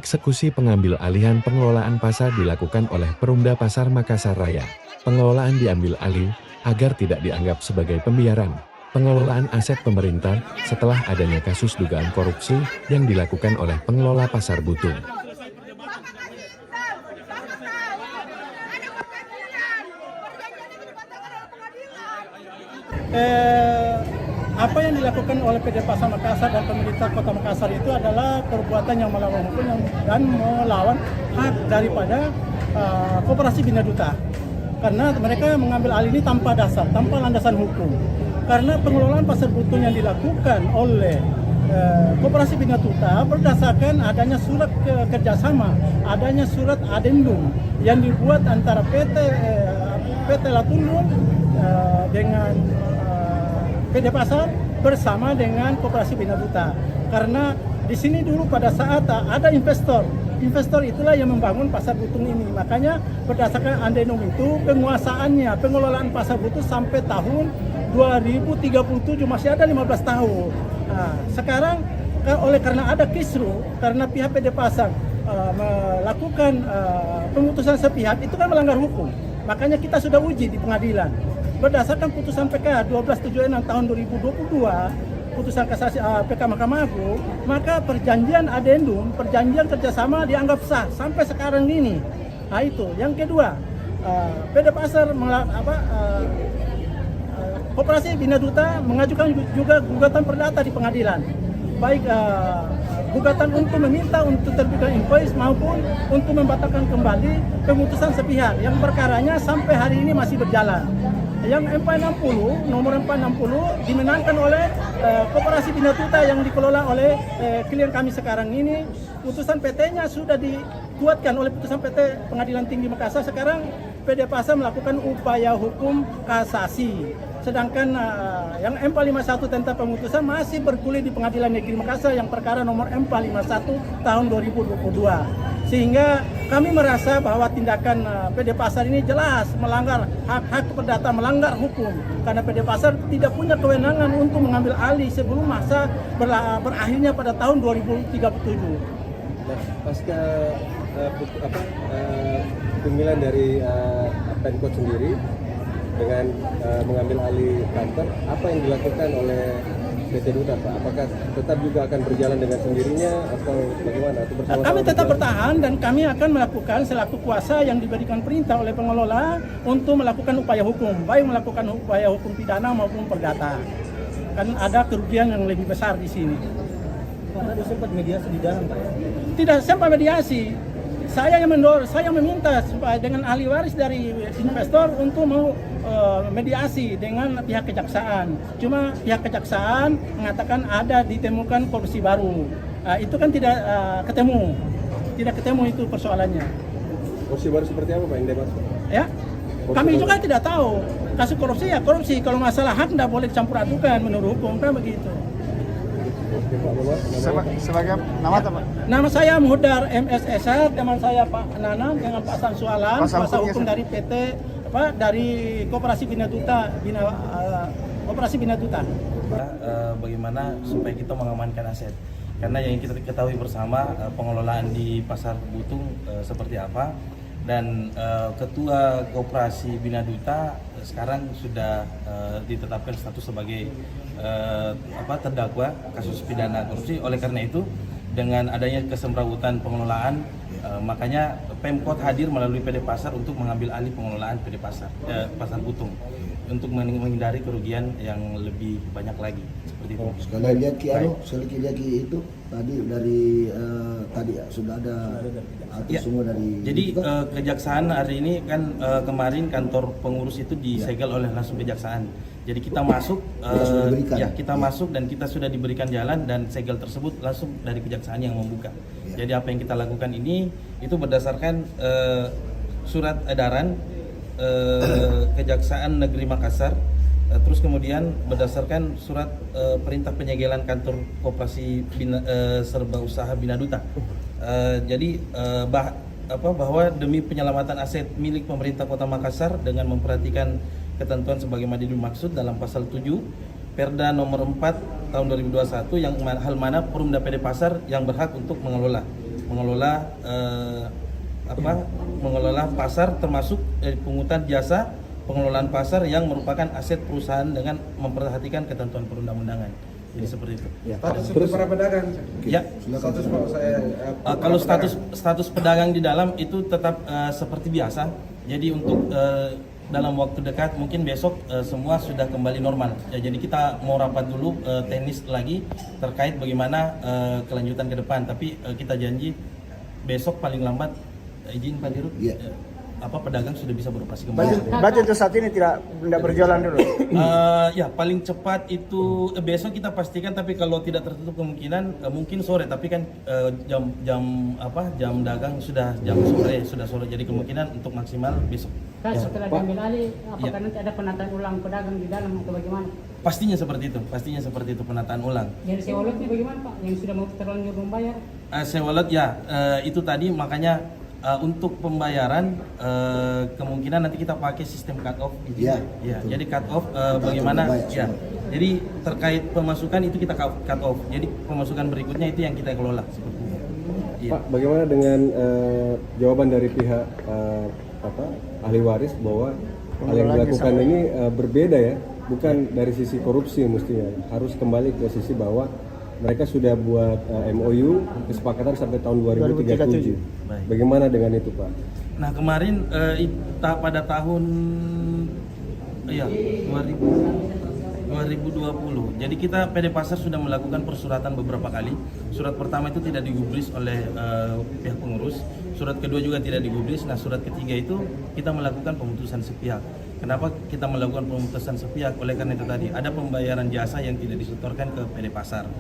Eksekusi pengambil alihan pengelolaan pasar dilakukan oleh Perumda Pasar Makassar Raya. Pengelolaan diambil alih agar tidak dianggap sebagai pembiaran. Pengelolaan aset pemerintah setelah adanya kasus dugaan korupsi yang dilakukan oleh pengelola Pasar Butung. Apa yang dilakukan oleh PD Pasar Makassar dan pemerintah Kota Makassar itu adalah perbuatan yang melawan hukum dan melawan hak daripada Koperasi Bina Duta. Karena mereka mengambil alih ini tanpa dasar, tanpa landasan hukum. Karena pengelolaan Pasar Butung yang dilakukan oleh Koperasi Bina Duta berdasarkan adanya surat kerjasama, adanya surat adendum yang dibuat antara PT Latundung dengan PD Pasar bersama dengan Koperasi Bina Duta. Karena di sini dulu pada saat ada investor itulah yang membangun Pasar Butung ini. Makanya berdasarkan adendum itu penguasaannya, pengelolaan Pasar Butung sampai tahun 2037 masih ada 15 tahun. Nah, sekarang karena ada kisru, karena pihak PD Pasar melakukan pemutusan sepihak itu kan melanggar hukum. Makanya kita sudah uji di pengadilan. Berdasarkan putusan PK 1276 tahun 2022, putusan kasasi PK Mahkamah Agung, maka perjanjian adendum, perjanjian kerjasama dianggap sah sampai sekarang ini. Nah itu. Yang kedua, PD Pasar Koperasi Bina Duta mengajukan juga gugatan perdata di pengadilan, baik gugatan untuk meminta untuk terbitkan invoice maupun untuk membatalkan kembali pemutusan sepihak yang perkaranya sampai hari ini masih berjalan. Yang 460, nomor 460 dimenangkan oleh Koperasi Bina Duta yang dikelola oleh klien kami sekarang ini. Putusan PT-nya sudah dikuatkan oleh putusan PT Pengadilan Tinggi Makassar. Sekarang PD Pasar melakukan upaya hukum kasasi. Sedangkan yang M451 tentang pemutusan masih bergulir di Pengadilan Negeri Makassar yang perkara nomor M451 tahun 2022. Sehingga kami merasa bahwa tindakan PD Pasar ini jelas melanggar hak-hak perdata, melanggar hukum. Karena PD Pasar tidak punya kewenangan untuk mengambil alih sebelum masa berakhirnya pada tahun 2037. Nah, pasca pemilihan dari Pemkot sendiri dengan mengambil alih kantor, apa yang dilakukan oleh PT Duta, Pak? Apakah tetap juga akan berjalan dengan sendirinya atau bagaimana? Atau kami tetap bertahan dan kami akan melakukan selaku kuasa yang diberikan perintah oleh pengelola untuk melakukan upaya hukum, baik melakukan upaya hukum pidana maupun perdata. Kan ada kerugian yang lebih besar di sini. Ada sempat mediasi di dalam, Pak? Tidak sempat mediasi. Saya yang meminta supaya dengan ahli waris dari investor untuk mau mediasi dengan pihak kejaksaan. Cuma pihak kejaksaan mengatakan ada ditemukan korupsi baru. Itu kan tidak ketemu itu persoalannya. Korupsi baru seperti apa, Pak? Yang dimaksud? Ya, kami juga tidak tahu. Kasus korupsi ya korupsi. Kalau masalah hak tidak boleh campur adukan menurut hukum kan begitu. Sebagai nama apa? Nama saya Muhdar MSS, teman saya Pak Nanang dengan Pak Samsualan, kuasa hukum dari PT dari Koperasi Bina Duta, Koperasi Bina Duta. Bagaimana supaya kita mengamankan aset? Karena yang kita ketahui bersama pengelolaan di Pasar Butung seperti apa, dan Ketua Koperasi Bina Duta sekarang sudah ditetapkan status sebagai terdakwa kasus pidana korupsi. Oleh karena itu, dengan adanya kesemrawutan pengelolaan, makanya Pemkot hadir melalui PD Pasar untuk mengambil alih pengelolaan PD Pasar Pasar Butung untuk menghindari kerugian yang lebih banyak lagi seperti itu. Sekali lagi itu tadi dari tadi sudah ada ya, semua dari. Jadi kejaksaan hari ini kan kemarin kantor pengurus itu disegel oleh langsung kejaksaan. Jadi kita masuk, masuk dan kita sudah diberikan jalan dan segel tersebut langsung dari kejaksaan yang membuka. Ya. Jadi apa yang kita lakukan ini itu berdasarkan surat edaran Kejaksaan Negeri Makassar, terus kemudian berdasarkan surat perintah penyegelan kantor Koperasi Serba Usaha Bina Duta. Jadi bahwa demi penyelamatan aset milik pemerintah Kota Makassar dengan memperhatikan ketentuan sebagaimana dimaksud dalam pasal 7 Perda nomor 4 tahun 2021 yang hal mana Perumda PD Pasar yang berhak untuk mengelola. mengelola pasar, termasuk pungutan jasa pengelolaan pasar yang merupakan aset perusahaan dengan memperhatikan ketentuan perundang-undangan. Jadi seperti itu. Terus para pedagang, Ya. status kalau saya Kalau status pedagang di dalam itu tetap seperti biasa. Jadi untuk dalam waktu dekat mungkin besok semua sudah kembali normal. Ya, jadi kita mau rapat dulu teknis lagi terkait bagaimana kelanjutan ke depan. Tapi kita janji besok paling lambat izin Pak Dirut. Iya. Pedagang sudah bisa beroperasi kembali. Berarti untuk saat ini tidak berjalan dulu. Ya paling cepat itu besok kita pastikan, tapi kalau tidak tertutup kemungkinan mungkin sore, tapi kan jam dagang sudah sore, jadi kemungkinan untuk maksimal besok. Kan setelah diambil alih, apakah nanti ada penataan ulang pedagang di dalam atau bagaimana? Pastinya seperti itu penataan ulang. Dari sewolotnya bagaimana Pak, yang sudah mau terlanjur membayar? Sewalet ya itu tadi makanya untuk pembayaran kemungkinan nanti kita pakai sistem cut off. Iya. Ya, jadi cut off bagaimana ya. Jadi terkait pemasukan itu kita cut off. Jadi pemasukan berikutnya itu yang kita kelola seperti itu. Iya. Pak, bagaimana dengan jawaban dari pihak ahli waris bahwa hal yang dilakukan ini berbeda ya, bukan dari sisi korupsi mestinya, harus kembali ke sisi bahwa mereka sudah buat MOU kesepakatan sampai tahun 2037. Bagaimana dengan itu, Pak? Nah kemarin pada tahun 2020, jadi kita PD Pasar sudah melakukan persuratan beberapa kali. Surat pertama itu tidak digubris oleh pihak pengurus, surat kedua juga tidak digubris. Nah surat ketiga itu kita melakukan pemutusan sepihak. Kenapa kita melakukan pemutusan sepihak? Oleh karena itu tadi ada pembayaran jasa yang tidak disetorkan ke PD Pasar.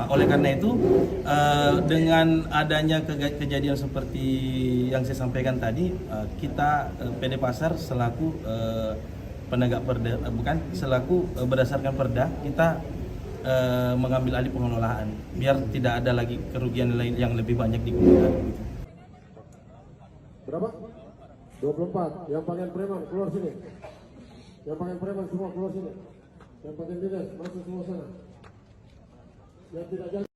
Oleh karena itu dengan adanya kejadian seperti yang saya sampaikan tadi, kita PD Pasar selaku penegak perda, selaku berdasarkan perda kita mengambil alih pengelolaan biar tidak ada lagi kerugian lain yang lebih banyak dikeluarkan. Berapa? 24. Yang pakai preman keluar sini. Yang pakai preman semua keluar sini. Yang pakai dinas masuk semua sana. Yang tidak jalan